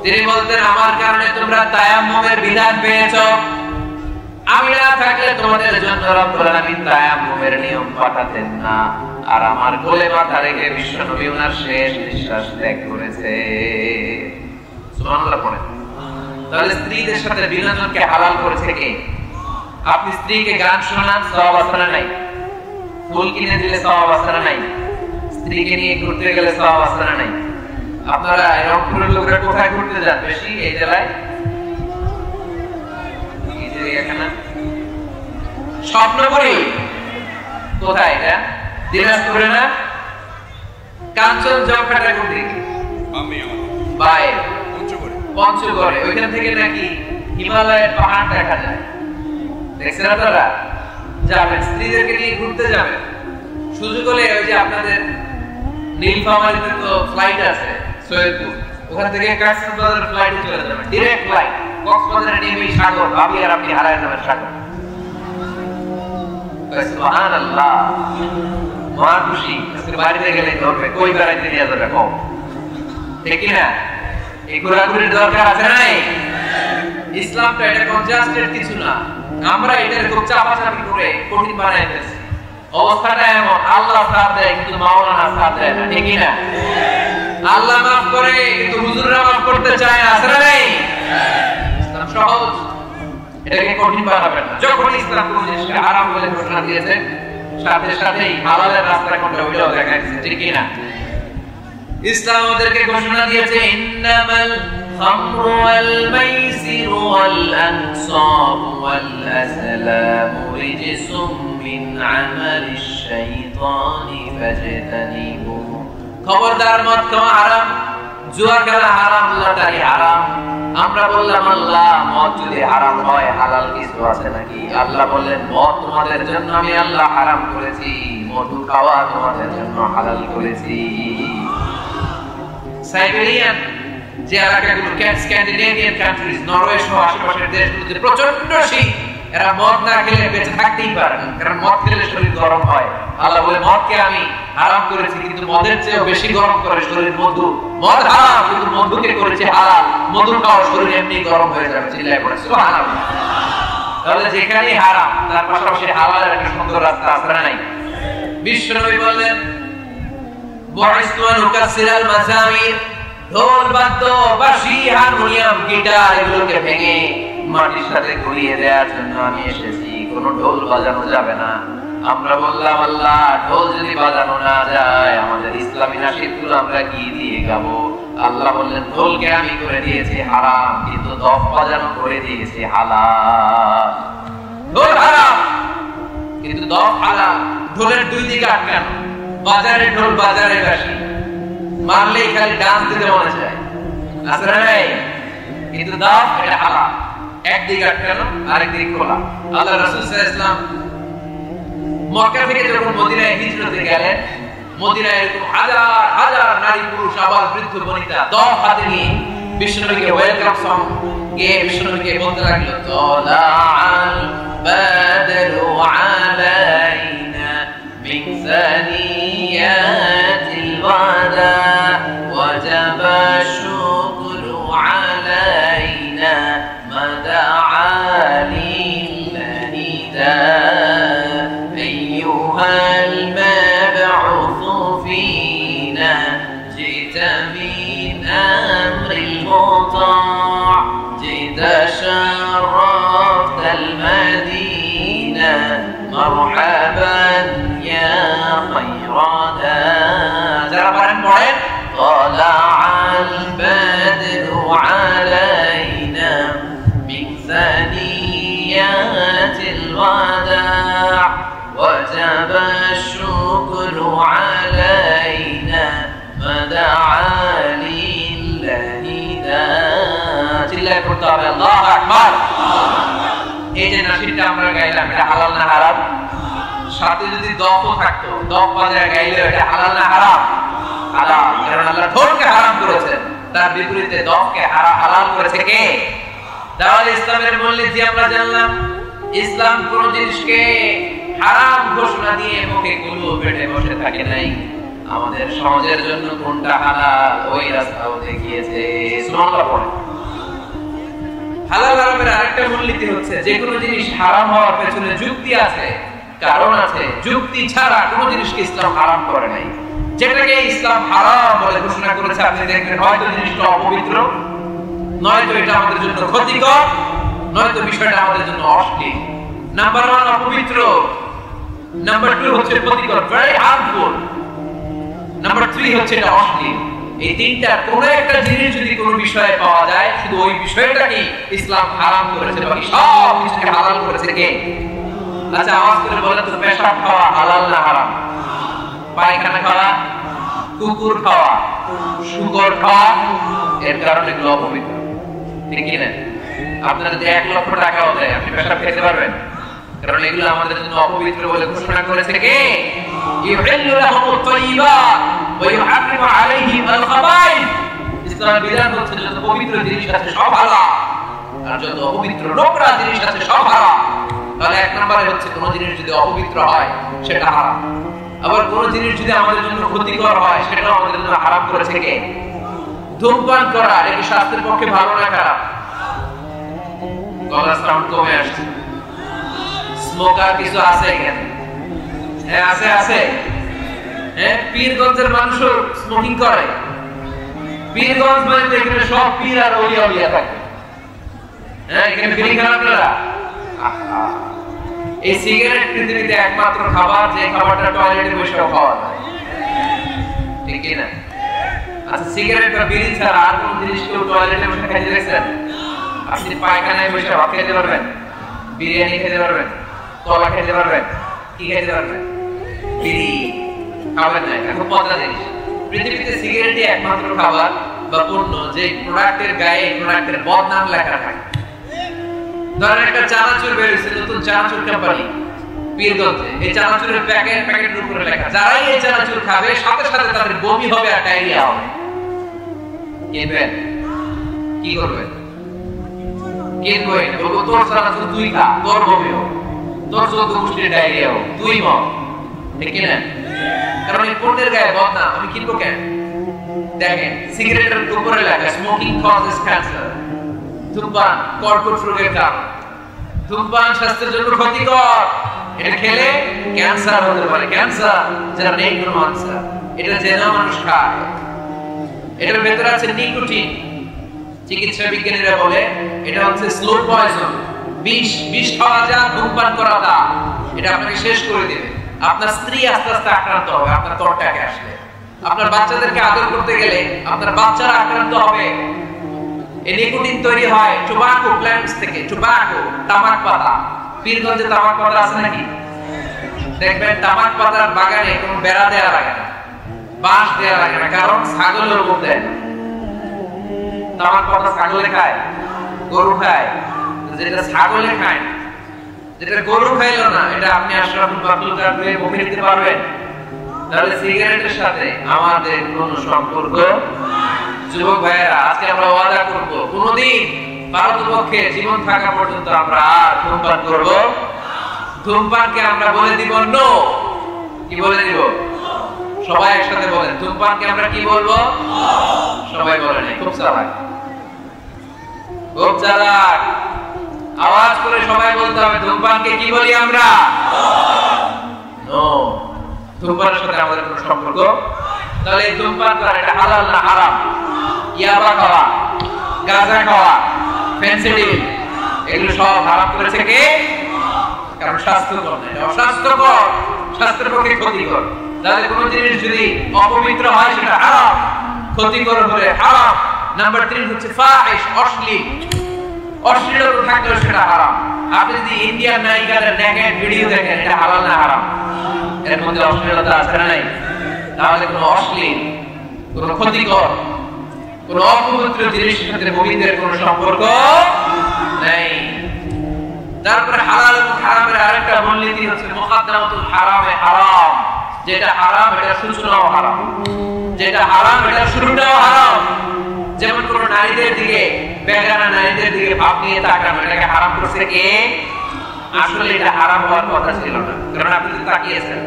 তিনি বলতেন, আমার কারণে তোমরা তায়াম্মুমের বিধান পেয়েছো, আমি না থাকলে তোমাদের জন্য রব্বুল আলামিন তায়াম্মুমের নিয়ম পাঠাতেন না। আর আমার কোলে মাথা রেখে বিশ্বনবী ওনার শেষ নিঃশ্বাস ত্যাগ করেছে। সুবহানাল্লাহ পড়েন। তাহলে স্ত্রীদের সাথে বিনোদনকে হালাল করেছে কে? আপনি স্ত্রীকে গান শোনান, সওয়াব আছে না নাই? ফুল কিনে দিলে সওয়াব আছে না নাই? স্ত্রীকে নিয়ে ঘুরতে গেলে সওয়াব আছে না নাই? আপনারা রংপুরের লোকেরা কোথায় ঘুরতে যান বেশি এই জেলায়? স্বপ্নপুরী। কোথায় এটা? দিনাজপুরে না? কাঞ্চনজঙ্ঘাটা কোন দিকে? পঞ্চগড়ে। ওইখান থেকে নাকি হিমালয়ের পাহাড় দেখা যায়। দেখছেন আপনারা? যাবেন, স্ত্রীদেরকে নিয়ে ঘুরতে যাবেন। সুযোগ হলে ওই যে আপনাদের নীলফামারীতে তো ফ্লাইট আছে সৈয়দপুর, ওখান থেকে কক্সবাজার ফ্লাইটে চলে যাবেন, ডিরেক্ট ফ্লাইট। কক্সবাজারে নেমে সাগর, ভাবি আর আপনি হারায় যাবেন সাগর। সুবহানাল্লাহ। মা খুশি, বাড়িতে গেলে ধরবে, কই বেড়াইতে নিয়ে যাবে কম, ঠিক না? এই ঘোরাঘুরির দরকার আছে নাই? ইসলামটা এটা কনজাস্টেড কিছু না, আমরা এটার খুব চাপাচাপি করে কঠিন বানাই ফেলছি। অবস্থাটা এমন, আল্লাহ সাথ দেয় কিন্তু মাওলানা সাথ দেয় না, ঠিক না? আল্লাহ মাফ করে কিন্তু হুজুররা মাফ করতে চায় না, আছে না নাই? ইসলাম সহজ, এটাকে কঠিন বানাবেন না। যখন ইসলাম কোন জিনিসকে হারাম বলে ঘোষণা দিয়েছে, সাথে সাথেই হালালের রাস্তা কোনটা ওইটাও দেখা দিয়েছে, ঠিক না? ইসলাম ওদেরকে ঘোষণা দিয়েছে, ইন্নামাল খামরু ওয়াল মাইসিরু ওয়াল আনসাবু ওয়াল আজলামু রিজসুম মিন আমালিশ শাইতানি ফাজতানিবুহু। খবরদার, মদ খাওয়া হারাম, জুয়া খেলা হারাম, লটারি হারাম। আমরা বললাম, আল্লাহ মদ যদি হারাম হয় হালাল কিছু আছে নাকি? আল্লাহ বললেন, মদ তোমাদের জন্য আমি আল্লাহ হারাম করেছি, মধু খাওয়া তোমাদের জন্য হালাল করেছি। সাইবেরিয়ান যে এলাকাগুলো, স্ক্যান্ডিনেভিয়ান কান্ট্রিজ, নরওয়ে সহ আশেপাশের দেশগুলোতে প্রচন্ড শীত, এরা মদ না খেলে বেঁচে থাকতেই পারে না, কারণ মদ খেলে শরীর গরম হয়। আল্লাহ বলে মদকে আমি হারাম করেছি, কিন্তু মদের চেয়েও বেশি গরম করে শরীর মধু। মদ হারাম, কিন্তু মধুকে করেছে হালাল। মধু খাওয়া শরীর এমনি গরম হয়ে যাবে। চিল্লায় পড়ে সুবহানাল্লাহ। তাহলে যেখানেই হারাম, তার পাশাপাশি হালালের একটা সুন্দর রাস্তা আছে না নাই? বিশ্বনবী বললেন বুইসতু আন উকাসসিরাল মাযামির, ঢোল বাদ্য বাঁশি হারমোনিয়াম গিটার এগুলোকে ভেঙে মাটির সাথে ঘুরিয়ে দেওয়ার জন্য আমি এসেছি। কোনো ঢোল বাজানো যাবে না। আমরা বললাম আল্লাহ, ঢোল যদি বাজানো না যায় আমাদের ইসলামী নাশিদগুলো আমরা কি দিয়ে গাবো? আল্লাহ বললেন ঢোলকে আমি করে দিয়েছি হারাম, কিন্তু দফ বাজানো করে দিয়েছি হালাল। ঢোল হারাম কিন্তু দফ হালাল। ঢোলের দুই দিকে আটকানো, বাজারে ঢোল বাজারে বাঁশি, মারলেই খালি ডান্স দিতে মনে চায়, আসলে নাই? কিন্তু দফ এটা হালাল, একদিকে আটকানো আরেকদিকে খোলা। আল্লাহ রাসূল সাল্লাল্লাহু আলাইহি ওয়াসাল্লাম মক্কা থেকে যখন মদিনায় হিজরতে গেলেন, মদিনায় এরকম হাজার হাজার নারী পুরুষ আবাল বৃদ্ধ বনিতা দফ হাতে নিয়ে বিশ্বনবীকে ওয়েলকাম সং গেয়ে বিশ্বনবীকে বলতে লাগলো তালাআল বাদরু আলাইনা মিন সানিয়াতিল ওয়াদা ওয়াজাবা শুকরু আলাইনা মাদা আলিল নিদা আইয়ুহাল মাবউস ফিনা জিতা মিন আমরিল মুতা' জিতা শারফতাল মাদিনা মারহাবান ইয়া খায়রাদা। যারা পারেন পড়েন তালাআল বাদরু আলাইনা মিন সানিয়াতিল ওয়াদা' ওয়াজাবা শুকরু আলাইনা মাদআ লিল্লাহিদা। চিল্লায় পড়তে হবে আল্লাহু আকবার। এই যে নাশিদটা আমরা গাইলাম, এটা হালাল না হারাম? সাথে যদি দফও থাকতো, দফ বাজায় গাইলে এটা হালাল না হারাম? হালাল, কারণ আল্লাহ ঢোলকে হারাম করেছেন, তার বিপরীতে দফকে হালাল করেছে কে? তাহলে ইসলামের মূলনীতি আমরা জানলাম। ইসলাম কোন জিনিসকে হারাম ঘোষণা দিয়ে মুখে কুলু পেটে বসে থাকে নাই। আমাদের সমাজের জন্য কোনটা হালাল ওই রাস্তাও দেখিয়েছে। সুবহানাল্লাহ পড়ে। হালাল হারামের আরেকটা মূলনীতি হচ্ছে যে কোনো জিনিস হারাম হওয়ার পেছনে যুক্তি আছে, কারণ আছে। যুক্তি ছাড়া কোনো জিনিসকে ইসলাম হারাম করে নাই। যেটাকে ইসলাম হারাম বলে ঘোষণা করেছে আপনি দেখবেন হয়তো জিনিসটা অপবিত্র, নয়তো এটা আমাদের জন্য ক্ষতিকর, নয়তো বিষয়টা আমাদের জন্য অশ্লীল। নাম্বার 1 অপবিত্র, নাম্বার 2 হচ্ছে ক্ষতিকর, ভেরি হার্মফুল, নাম্বার 3 হচ্ছে এটা অশ্লীল। এই তিনটা কোন একটা জিনিস যদি কোনো বিষয়ে পাওয়া যায়, শুধু ওই বিষয়টাকে ইসলাম হারাম করেছে, বাকি সব কিছুকে হালাল করেছে কে? আচ্ছা আওয়াজ করে বলেন তো, পেশাব খাওয়া হালাল না হারাম? পায়খানা খাওয়া, কুকুর খাওয়া, শুকর খাওয়া, এর কারণে এগুলো অপবিত্র, ঠিক কি না? আপনার যদি 1 লক্ষ টাকাও দেয় আপনি পেশাব খেতে পারবেন? কারণ এগুলো আমাদের জন্য অপবিত্র বলে ঘোষণা করেছে কে? ইউহিল্লু লাহুমুত তাইয়্যিবাত ওয়া ইউহাররিমু আলাইহিম আল খাবাইস। ইসলামের বিধান হচ্ছে যত পবিত্র জিনিস আছে সব হালাল, আর যত অপবিত্র নোংরা জিনিস আছে সব হারাম। তাহলে 1 নম্বরে হচ্ছে কোন জিনিস যদি অপবিত্র হয় সেটা হারাম, আবার কোন জিনিস যদি আমাদের জন্য ক্ষতিকর হয় সেটাও আমাদের জন্য হারাম করেছে কে? ধূমপান করা এটা স্বাস্থ্যের পক্ষে ভালো না খারাপ? গলার সাউন্ড কমে আসছে। স্মোকার কিছু আছে এখানে? হ্যাঁ আছে আছে। হ্যাঁ, পীরগঞ্জের মানুষও স্মোকিং করে। পীরগঞ্জ মানে এখানে সব পীর আর ওলিয়া ওলিয়া থাকে। হ্যাঁ, এখানে বিড়ি খান আপনারা? এই সিগারেট পৃথিবীতে একমাত্র খাবার যে খাবারটা টয়লেটে বসে খাওয়া যায়, ঠিক কি না? আচ্ছা, সিগারেট বা বিড়ি ছাড়া আর কোন জিনিস কেউ টয়লেটে বসে খাইতে দেখছেন? আপনি পায়খানায় বসে ভাত খেতে পারবেন, বিরিয়ানি খেতে পারবেন, কলা খেতে পারবেন, কি খেতে পারবেন? বিড়ি খাবেন না। এখন মজা জিনিস, পৃথিবীতে সিগারেটই একমাত্র খাবার বা পণ্য যে প্রোডাক্টের গায়ে প্রোডাক্টের বদনাম লেখা থাকে। ধরেন একটা চানাচুর বের হয়েছে, নতুন চানাচুর কোম্পানি পীরগঞ্জে, এই চানাচুরের প্যাকেটের উপরে লেখা যারাই এই চানাচুর খাবে সাথে সাথে তাদের বমি হবে আর ডায়রিয়া হবে। কিনবেন? কি করবেন? কিনবই না, বলবো তোর ছাড়া শুধু তুই খা, তোর বমি হোক, তোর চোদ্দ গোষ্ঠীর ডায়রিয়া হোক, তুই মর, ঠিক কিনা? কারণ এই পণ্যের গায়ে বদনাম, আমি কিনবো কেন? দেখেন সিগারেটের উপরে লেখা স্মোকিং কজেস ক্যান্সার, ধূমপান কর্কট রোগের কারণ, ধূমপান স্বাস্থ্যের জন্য ক্ষতিকর, এটা খেলে ক্যান্সার হতে পারে, ক্যান্সার যেটা নেই কোনো ক্যান্সার, এটা জেনা মানুষ খায়, এটার ভেতরে আছে নিকোটিন, চিকিৎসা বিজ্ঞানীরা বলে এটা হচ্ছে স্লো পয়জন, বিষ খাওয়া যা ধূমপান করা তা, এটা আপনাকে শেষ করে দেবে। আপনার স্ত্রী আস্তে আস্তে আক্রান্ত হবে আপনার ত্বকটাকে আসলে, আপনার বাচ্চাদেরকে আদর করতে গেলে আপনার বাচ্চারা আক্রান্ত হবে। এই নিকোটিন তৈরি হয় টোবাকো প্ল্যান্টস থেকে, টোবাকো তামাক পাতা, পীরগঞ্জে তামাক পাতা আছে নাকি? দেখবেন তামাক পাতার বাগানে কোনো বেড়া দেয়া লাগে না, বাঁশ দেয়া লাগে না, কারণ ছাগলের উপর দেয়। তামাক পাতা ছাগলে খায়, গরু খায়, যেটা ছাগলে খায়, যেটা গরু খাইলো না, এটা আপনি আশরাফুল মাখলুকাত দিয়ে মুখে দিতে পারবেন? তাহলে সিগারেটের সাথে আমাদের কোনো সম্পর্ক? যুবক ভাইয়েরা, আজকে আমরা ওয়াদা করব কোনদিন পারতপক্ষে জীবন থাকা পর্যন্ত আমরা আর ধূমপান করব। ধূমপানকে আমরা বলে দিব নো। কি বলে দিব? সবাই একসাথে বলেন, ধূমপানকে আমরা কি বলবো? সবাই বলেন, খুব চালাক, খুব চালাক, আওয়াজ করে সবাই বলতে হবে, ধূমপানকে কি বলি আমরা? নো। ধূমপানের সাথে আমাদের কোনো সম্পর্ক? তাহলে ধূমপান করা এটা হালাল না হারাম? ইয়াবা খাওয়া, গাঁজা খাওয়া, ফেন্সিডিল, এগুলো সব হারাম করেছে কে? কারণ স্বাস্থ্যকর না, এটা অস্বাস্থ্যকর, স্বাস্থ্যের পক্ষে ক্ষতিকর। তাহলে কোনো জিনিস যদি অপবিত্র হয় সেটা হারাম, ক্ষতিকর হলে হারাম। নাম্বার 3 হচ্ছে ফাহিশ, অশ্লীল, অশ্লীলতা থাকলে সেটা হারাম। আপনি যদি ইন্ডিয়ান নায়িকাদের নেকেড ভিডিও দেখেন, এটা হালাল না হারাম? এর মধ্যে অশ্লীলতা আছে না নাই? তাহলে কোনো অশ্লীল, কোনো ক্ষতিকর, কোনো অপবিত্র জিনিসের সাথে মুমিনদের কোনো সম্পর্ক নেই। তারপরে হালাল এবং হারামের আরেকটা মূলনীতি হচ্ছে মুকাদ্দামাতুল হারামে হারাম, যেটা হারাম এটা সূচনাও হারাম, যেটা হারাম এটা শুরুটাও হারাম। যেমন কোন নারীদের দিকে, বেগানা নারীদের দিকে ভাব নিয়ে তাকানো, এটাকে হারাম করছে কে? আসলে এটা হারাম হওয়ার কথা ছিল না, কারণ আপনি তো তাকিয়েছেন।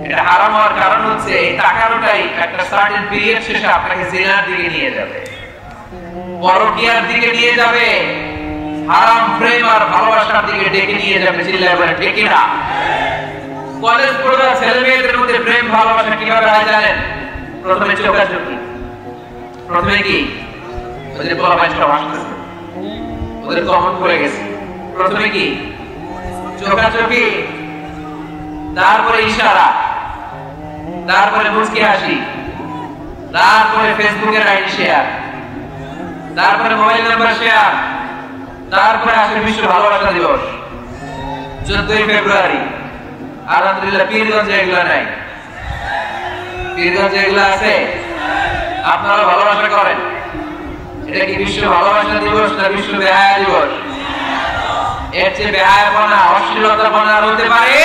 এটা হারাম হওয়ার কারণ হচ্ছে এই তাকানোটাই একটা সার্টেন পিরিয়ড শেষে আপনাকে জিনার দিকে নিয়ে যাবে, পরকীয়ার দিকে নিয়ে যাবে, হারাম প্রেম আর ভালোবাসার দিকে ডেকে নিয়ে যাবে। চিল্লায় বলে ঠিক কিনা? কলেজ পড়ুয়া ছেলে মেয়েদের মধ্যে প্রেম ভালোবাসা কিভাবে হয় জানেন? প্রথমে চোখাচোখি, প্রথমে কি ওদের পোলাপান সব আসতেছে, ওদের কমন করে গেছে, প্রথমে কি চোখাচোখি, তারপরে ইশারা, তারপরে মুচকি হাসি, তারপরে ফেসবুকের আইডি শেয়ার, তারপরে মোবাইল নাম্বার শেয়ার, তারপরে আসে বিশ্ব ভালোবাসা দিবস 14ই ফেব্রুয়ারি। আলহামদুলিল্লাহ পীরগঞ্জে এগুলো নাই, পীরগঞ্জে এগুলো আছে। আপনারা ভালোবাসা করেন, এটা কি বিশ্ব ভালোবাসা দিবস না বিশ্ব বেহায়া দিবস? এর চেয়ে বেহায়াপনা, অশ্লীলতাপনা হতে পারে?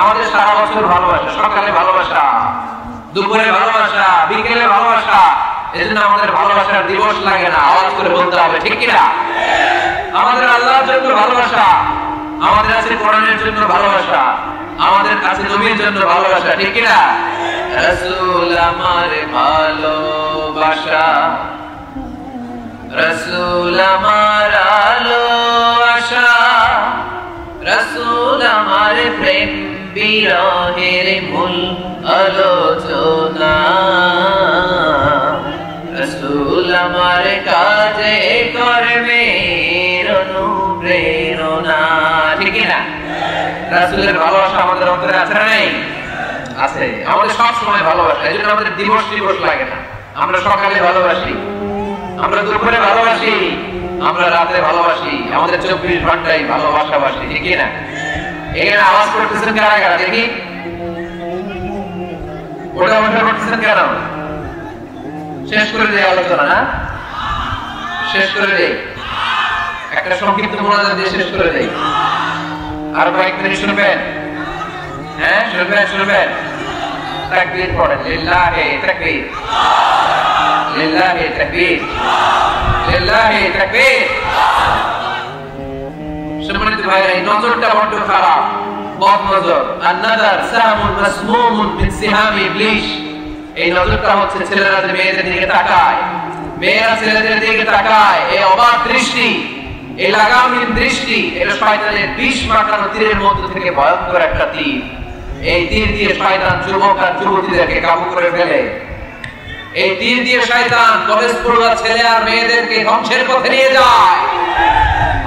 আমাদের সারা বছর ভালোবাসা, সকালে ভালোবাসা, দুপুরে ভালোবাসা, বিকেলে ভালোবাসা, এজন্য আমাদের ভালোবাসার দিবস লাগে না। আওয়াজ করে বলতে হবে ঠিক কিনা? আমাদের আল্লাহর জন্য ভালোবাসা, আমাদের আছে কোরআনের জন্য ভালোবাসা, আমাদের কাছে নবীর জন্য ভালোবাসা, ঠিক কিনা? রাসূল আমার ভালোবাসা, রাসূল আমার আলো আশা, রাসূল আমার প্রেম বিরহের মূল আলোচনা, রাসূল আমার কাজে কর্মের অনুপ্রেরণা, ঠিক না? রাসূলের ভালোবাসা আমাদের অন্তরে আছে না নাই? আছে, আমাদের সব সময় ভালোবাসা। এজন্য আমাদের দিবস দিবস লাগে না, আমরা সকালে ভালোবাসি, আমরা দুপুরে ভালোবাসি, আমরা রাতে ভালোবাসি, আমাদের 24 ঘন্টাই ভালোবাসাবাসি, ঠিক না? এখানে আওয়াজ করতেছেন কারা কারা দেখি? ওটা ওটা করতেছেন কেন? শেষ করে দেয় আলোচনা না? শেষ করে দেয়, একটা সংক্ষিপ্ত মোনাজাত দিয়ে শেষ করে দেয়। আর কয়েক মিনিট শুনবেন? হ্যাঁ শুনবেন, শুনবেন। তাকবীর পড়েন, লিল্লাহি তাকবীর, লিল্লাহি তাকবীর। লিল্লাহি তাকবীর। সম্মানিত ভাইরা, এই নজরটা বড় খারাপ, বদ নজর। আন-নাযার সামুন মাসমুমুন মিন সিহামি ইবলিস। এই নজরটা হচ্ছে ছেলেরা যে মেয়েদের দিকে তাকায়, মেয়েরা ছেলেদের দিকে তাকায়, এই অবাক দৃষ্টি, এই লাগামহীন দৃষ্টি, এটা শয়তানের বিষ মাখানো তীরের মধ্য থেকে ভয়ঙ্কর একটা তীর। এই তীর দিয়ে শয়তান যুবক আর যুবতীদেরকে কাবু করে ফেলে। এই তীর দিয়ে শয়তান কলেজ পড়ুয়া ছেলে আর মেয়েদেরকে ধ্বংসের পথে নিয়ে যায়।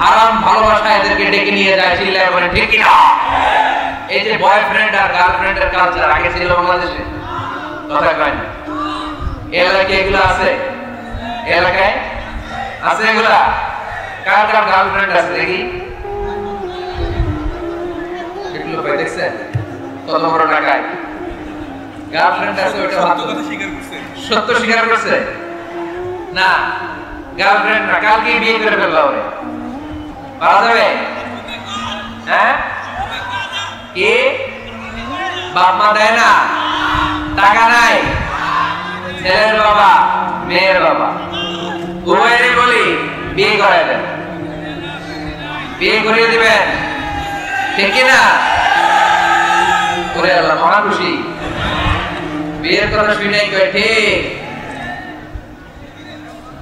হারাম ভালোবাসা এদেরকে ডেকে নিয়ে যায়। চিল্লায় বলে ঠিক কি না? এই যে বয়ফ্রেন্ড আর গার্লফ্রেন্ডের কালচার আগে ছিল বাংলাদেশে, কথা কয় না। এলাকায় এগুলো আছে? এলাকায় আছে এগুলা? কার কার গার্লফ্রেন্ড আছে দেখি? এগুলো ভাই দেখছেন? কত বড় টাকায় গার্লফ্রেন্ড আছে। ওটা সত্য স্বীকার করছে না? গার্লফ্রেন্ড না, কালকে বিয়ে করে ফেললো ওরে, পাওয়া যাবে? হ্যাঁ, কে বাপ মা দেয় না, টাকা নাই, ছেলের বাবা মেয়ের বাবা উভয়েরই বলি বিয়ে করাই দেন, বিয়ে করিয়ে দিবেন, ঠিক না? ওরে আল্লাহ মহা খুশি। বিয়ের কথা শুনে কয় ঠিক।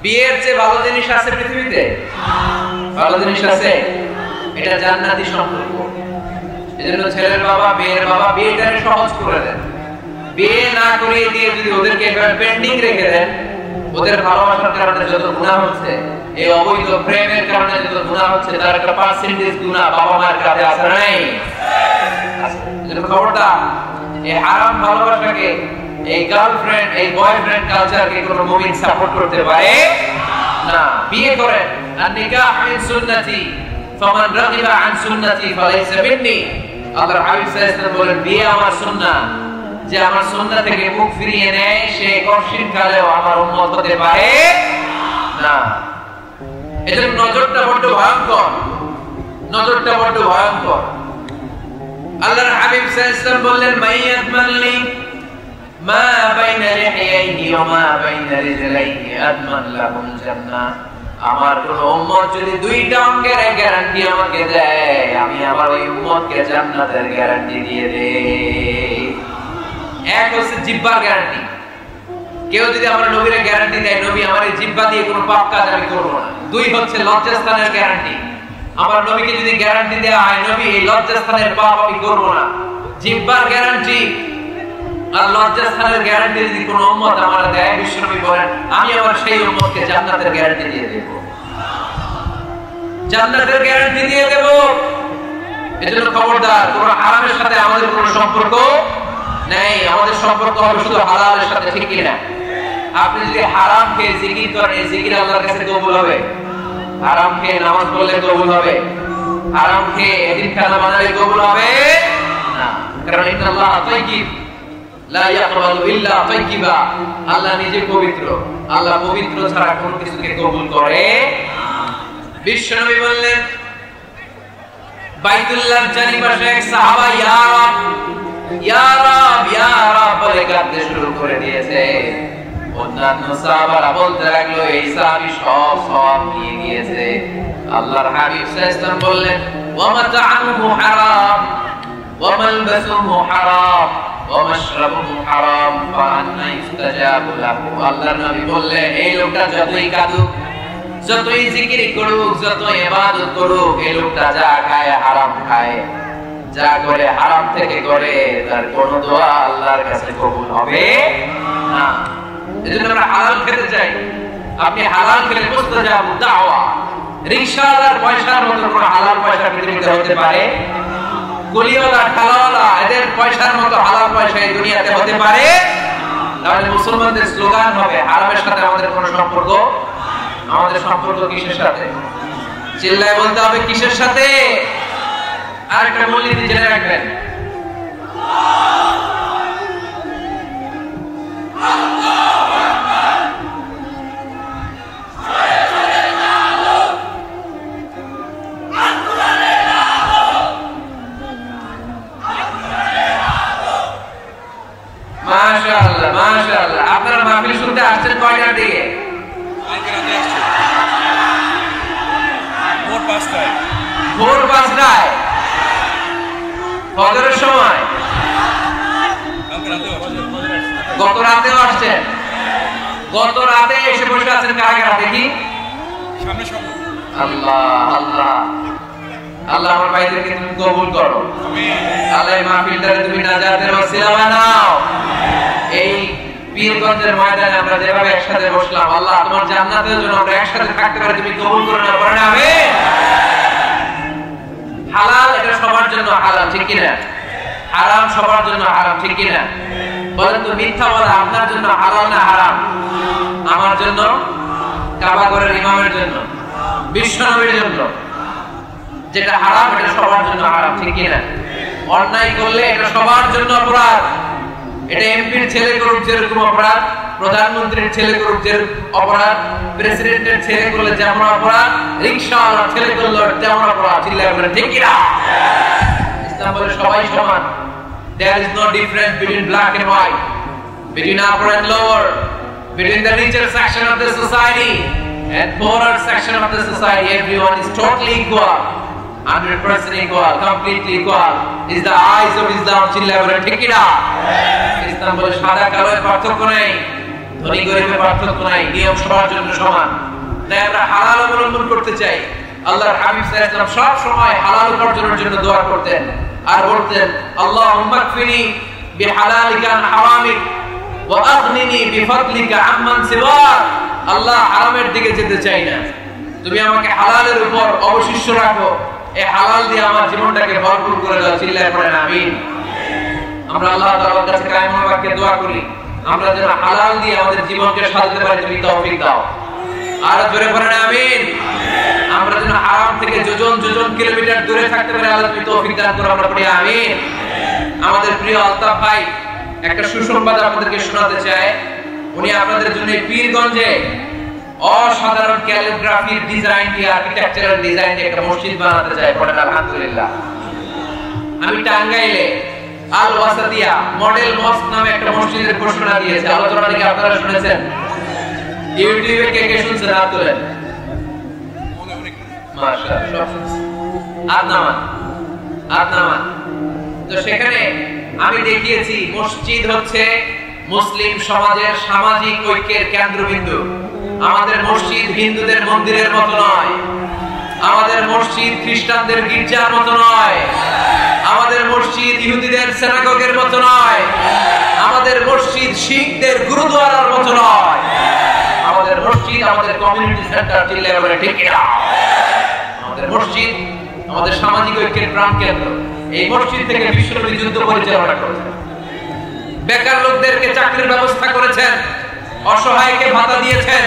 বিয়ের চেয়ে ভালো জিনিস আছে পৃথিবীতে? ভালো জিনিস আছে? এটা জান্নাতি সম্পর্ক। এজন্য ছেলের বাবা মেয়ের বাবা বিয়েটাকে সহজ করে দেন। বিয়ে না করিয়ে দিয়ে যদি ওদেরকে পেন্ডিং রেখে দেন, ওদের ভালোবাসার কারণে যত গুনাহ হচ্ছে, এই অবৈধ প্রেমের কারণে যত গুনাহ হচ্ছে, তার একটা পার্সেন্টেজ গুনাহ বাবা মায়ের কাছে আছে নাই? এজন্য খবরদার, এই হারাম ভালোবাসাকে, এই গার্লফ্রেন্ড এই বয়ফ্রেন্ড কালচারকে কোনো মুমিন সাপোর্ট করতে পারে না। বিয়ে করেন। আর নিকাহ মিন সুন্নতি ফামান রাগিবা আন সুন্নতি ফালাইসা মিন্নি। আল্লাহর হাবিব সাল্লাল্লাহু আলাইহি ওয়াসাল্লাম বলেন, বিয়ে আমার সুন্নাহ, যে আমার সুন্নাহ থেকে মুখ ফিরিয়ে নেয় সে কঠিন কালেও আমার উম্মত হতে পারে না। এজন্য নজরটা বড় ভয়ঙ্কর, নজরটা বড় ভয়ঙ্কর। আল্লাহর হাবিব সাল্লাল্লাহু আলাইহি ওয়াসাল্লাম বললেন, মাইয়াত মানলি মা বাইনা লিহিয়াইহি ওয়া মা বাইনা রিজলাইহি আদমান লাহুল জান্নাহ। আমার কোন উম্মত যদি দুইটা অঙ্গের গ্যারান্টি আমাকে দেয়, আমি আমার ওই উম্মতকে জান্নাতের গ্যারান্টি দিয়ে দেই। এক হচ্ছে জিহ্বার গ্যারান্টি। কেউ যদি আমার নবীর গ্যারান্টি দেয়, নবী আমার এই জিহ্বা দিয়ে কোনো পাপ কাজ আমি করব না। দুই হচ্ছে লজ্জাস্থানের গ্যারান্টি। আমার নবীকে যদি গ্যারান্টি দেওয়া হয়, নবী এই লজ্জাস্থানের পাপ আমি করব না। জিহ্বার গ্যারান্টি আর লজ্জাস্থানের গ্যারান্টি যদি কোনো উম্মত আমার দেয়, বিশ্বনবী বলেন, আমি আমার সেই উম্মতকে জান্নাতের গ্যারান্টি দিয়ে দেব, জান্নাতের গ্যারান্টি দিয়ে দেব। এজন্য খবরদার, কোন হারামের সাথে আমাদের কোনো সম্পর্ক নেই। আমাদের সম্পর্ক হবে শুধু হালালের সাথে, ঠিক কি না? আপনি যদি হারাম খেয়ে জিকির করেন, এই জিকির আল্লাহর কাছে কবুল হবে? হারাম খেয়ে নামাজ পড়লে কবুল হবে? হারাম খেয়ে এতিমখানা বানালে কবুল হবে না। কারণ ইন্নাল্লাহ তাইয়্যিব লা ইয়াকবালু ইল্লা তাইয়্যিবা। আল্লাহ নিজে পবিত্র, আল্লাহ পবিত্র ছাড়া কোনো কিছুকে কবুল করে। বিশ্বনবী বললেন, বাইতুল্লাহর চারিপাশে এক সাহাবা ইয়া রাব ইয়া রাব ইয়া রাব বলে কাঁদতে শুরু করে দিয়েছে। অন্যান্য সাহাবারা বলতে লাগলো, এই সাহাবী সব সওয়াব নিয়ে গিয়েছে। আল্লাহর হাবিব সাল্লাল্লাহু আলাইহি ওয়াসাল্লাম বললেন, ওয়া মাতা'আমুহু হারাম ওয়া মালবাসুহু হারাম ওয়া মাশরাবুহু হারাম ফাআন্না ইস্তাজাবু লাহু। আল্লাহর নবী বললেন, এই লোকটা যতই কাঁদুক, যতই জিকির করুক, যতই ইবাদত করুক, এই লোকটা যা খায় হারাম খায়, যা করে হারাম থেকে করে, তার কোনো দোয়া আল্লাহর কাছে কবুল হবে না। এজন্য আমরা হালাল খেতে চাই। আপনি হালাল খেলে মুস্তাজাবু দাওয়া। রিকশাওয়ালার পয়সার মতো কোনো হালাল পয়সা পৃথিবীতে হতে পারে? কুলিওয়ালা ঠালাওয়ালা এদের পয়সার মতো হালাল পয়সা এই দুনিয়াতে হতে পারে? তাহলে মুসলমানদের স্লোগান হবে, হারামের সাথে আমাদের কোনো সম্পর্ক। আমাদের সম্পর্ক কিসের সাথে? চিল্লায় বলতে হবে, কিসের সাথে? আর একটা মূলনীতি জেনে রাখবেন, মাশাআল্লাহ মাশাআল্লাহ। আপনারা মাহফিল শুনতে আসছেন কয়টার দিকে? ফজরের সময়, গত রাতেও আসছেন, গত রাতে এসে বসে আছেন কারা কারা দেখি? আল্লাহ আল্লাহ আল্লাহ, আমার ভাইদেরকে তুমি কবুল করো, আল্লাহ এই মাহফিলটারে তুমি নাজাতের ওসিলা বানাও। এই পীরগঞ্জের ময়দানে আমরা যেভাবে একসাথে বসলাম, আল্লাহ তোমার জান্নাতের জন্য আমরা একসাথে থাকতে পারি, তুমি কবুল করে নাও, পড়েন আমিন। হালাল এটা সবার জন্য হালাল, ঠিক কি না? হারাম সবার জন্য হারাম, ঠিক কি না? বলেন তো মিথ্যা বলা আপনার জন্য হালাল না হারাম? আমার জন্য, কাবা ঘরের ইমামের জন্য, বিশ্ব নবীর জন্য যেটা হারাম এটা সবার জন্য হারাম, ঠিক কি না? অন্যায় করলে এটা সবার জন্য অপরাধ। এটা এমপির ছেলে করুক যেরকম অপরাধ, প্রধানমন্ত্রীর ছেলে করুক যেরকম অপরাধ, প্রেসিডেন্টের ছেলে করলে যেমন অপরাধ, রিকশাওয়ালার ছেলে করলে তেমন অপরাধ, চিল্লায় বলেন ঠিক কি না? ইসলাম বলে সবাই সমান। There is no difference between black and white, between upper and lower, between the richer section of the society and poorer section of the society. Everyone is totally equal, 100% equal, completely equal. Is the eyes of Islam, চিল্লায় বলেন ঠিক কি না? ইসলাম বলে সাদা কালোর পার্থক্য নাই, ধনী গরিবের পার্থক্য নাই, নিয়ম সবার জন্য সমান। তাই আমরা হালাল অবলম্বন করতে চাই। আল্লাহর হাবিব সাল্লাল্লাহু আলাইহি ওয়াসাল্লাম সব সময় হালাল উপার্জনের জন্য দোয়া করতেন আর বলতেন, আল্লাহুম্মা কফিনি বিহালালিকা আন হারামিক ওয়া আগনিনি বিফাদলিকা আম্মান সিওয়াক। আল্লাহ, হারামের দিকে যেতে চাই না, তুমি আমাকে হালালের উপর অবশিষ্ট রাখো, এই হালাল দিয়ে আমার জীবনটাকে ভরপুর করে দাও, চিল্লায় পড়েন আমিন। আমরা আল্লাহ তাআলার কাছে কায়েমুল বাক্যে দোয়া করি, আমরা যেন হালাল দিয়ে আমাদের জীবনকে সাজাতে পারি, তুমি তৌফিক দাও। আর জোরে পড়েন আমিন। আমরা যেন হারাম থেকে যোজন যোজন কিলোমিটার দূরে থাকতে পারি, আল্লাহ তুমি তৌফিক দান করো, আমরা পড়ি আমিন। আমাদের প্রিয় আলতাফ ভাই একটা সুসংবাদ আপনাদেরকে শোনাতে চায়। উনি আপনাদের জন্য পীরগঞ্জে অসাধারণ ক্যালিগ্রাফির ডিজাইন দিয়ে, আর্কিটেকচারাল ডিজাইন দিয়ে একটা মসজিদ বানাতে চায়, পড়েন আলহামদুলিল্লাহ। আমি টাঙ্গাইলে আল ওয়াসাতিয়া মডেল মসজিদ নামে একটা মসজিদের ঘোষণা দিয়েছে, আলোচনা থেকে আপনারা শুনেছেন, ইউটিউবে কে কে শুনছেন হাত তোলেন? মাশাআল্লাহ, আদনামান। তো সেখানে আমি দেখিয়েছি মসজিদ হচ্ছে মুসলিম সমাজের সামাজিক ঐক্যের কেন্দ্রবিন্দু। আমাদের মসজিদ হিন্দুদের মন্দিরের মতো নয়, আমাদের মসজিদ খ্রিস্টানদের গির্জার মতো নয়, আমাদের মসজিদ ইহুদিদের সিনাগগের মতো নয়, আমাদের মসজিদ শিখদের গুরুদ্বারার মতো নয়, আমাদের মসজিদ আমাদের কমিউনিটি সেন্টার, চিল্লায় বলে ঠিক কি না? আমাদের মসজিদ আমাদের সামাজিক ঐক্যের প্রাণকেন্দ্র। এই মসজিদ থেকে বিশ্বনবী যুদ্ধ পরিচালনা করেছেন, বেকার লোকদেরকে চাকরির ব্যবস্থা করেছেন, অসহায়কে ভাতা দিয়েছেন,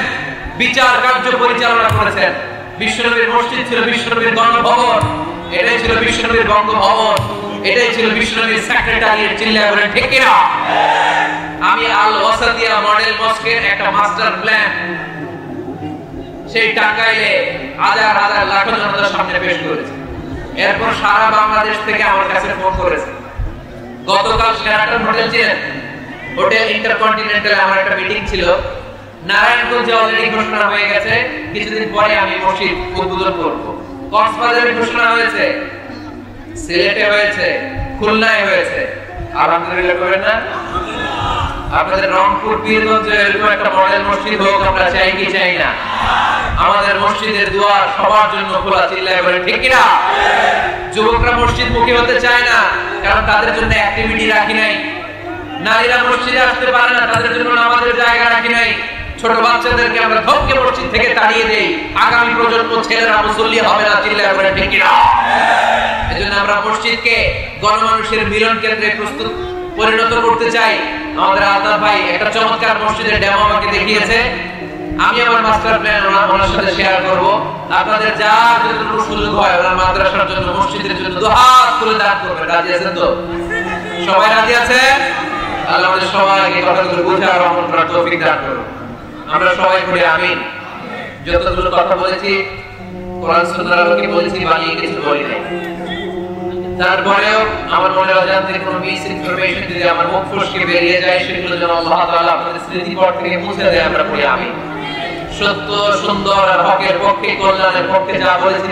বিচার কার্য পরিচালনা করেছেন। বিশ্বনবীর মসজিদ ছিল বিশ্বনবীর গণভবন, এটাই ছিল বিশ্বনবীর বঙ্গভবন, এটাই ছিল বিশ্বনবীর সেক্রেটারিয়েট, চিল্লায় বলেন ঠিক কি না? আমি আল ওয়াসাতিয়া মডেল মসজিদের একটা মাস্টার প্ল্যান সেই টাঙ্গাইলে হাজার হাজার লাখ জনতার সামনে পেশ করেছে। এরপর সারা বাংলাদেশ থেকে আমার কাছে ফোন করেছে। গতকাল শেরাটন হোটেল ছিলেন, হোটেল ইন্টারকন্টিনেন্টাল আমার একটা মিটিং ছিল। নারায়ণগঞ্জে অলরেডি ঘোষণা হয়ে গেছে, কিছুদিন পরে আমি মসজিদ উদ্বোধন করব। কক্সবাজারে ঘোষণা হয়েছে, সিলেটে হয়েছে, খুলনায় হয়েছে। আলহামদুলিল্লাহ করেন না? আপনাদের রংপুর পীরগঞ্জে এরকম একটা মডেল মসজিদ হোক, আমরা চাই কি চাই না? আমাদের মসজিদের দুয়ার সবার জন্য খোলা, চিল্লায় বলেন ঠিক কি না? যুবকরা মসজিদ মুখী হতে চায় না, কারণ তাদের জন্য অ্যাক্টিভিটি রাখি নাই। নারীরা মসজিদে আসতে পারে না, তাদের জন্য নামাজের জায়গা রাখি নাই। ছোট বাচ্চাদেরকে আমরা ধমকে মসজিদ থেকে তাড়িয়ে দেই, আগামী প্রজন্ম ছেলেরা মুসল্লি হবে না, চিল্লায় বলেন ঠিক কি না? এজন্য আমরা মসজিদকে গণমানুষের মিলন কেন্দ্রে প্রস্তুত পরিণত করতে চাই। আমাদের আলতাফ ভাই একটা চমৎকার মসজিদের ডেমো আমাকে দেখিয়েছে, আমি আমার মাস্টার প্ল্যান ওনার সাথে শেয়ার করব। আপনাদের যা যতটুকু সুযোগ হয় ওনার মাদ্রাসার জন্য, মসজিদের জন্য দুহাত তুলে দান করবেন। রাজি আছেন তো? সবাই রাজি আছেন? আল্লাহ আমাদের সবাইকে কথাগুলো বুঝে আর আমল করার তৌফিক দান করুন। আমরা সবাই পড়ি আমিন। যতগুলো কথা বলেছি কোরআন সুন্নাহর আলোকে বলেছি, বানিয়ে কিছু বলি নাই। তারপরেও আমার মনে অজান্তে কোনো মিস ইনফরমেশন যদি আমার মুখ ফসকে বেরিয়ে যায়, সেগুলো যেন আল্লাহ তাআলা আপনাদের স্মৃতিপট থেকে মুছে দেয়, আমরা পড়ি আমিন। সত্য, সুন্দর আর হকের পক্ষে, কল্যাণের পক্ষে যা বলেছি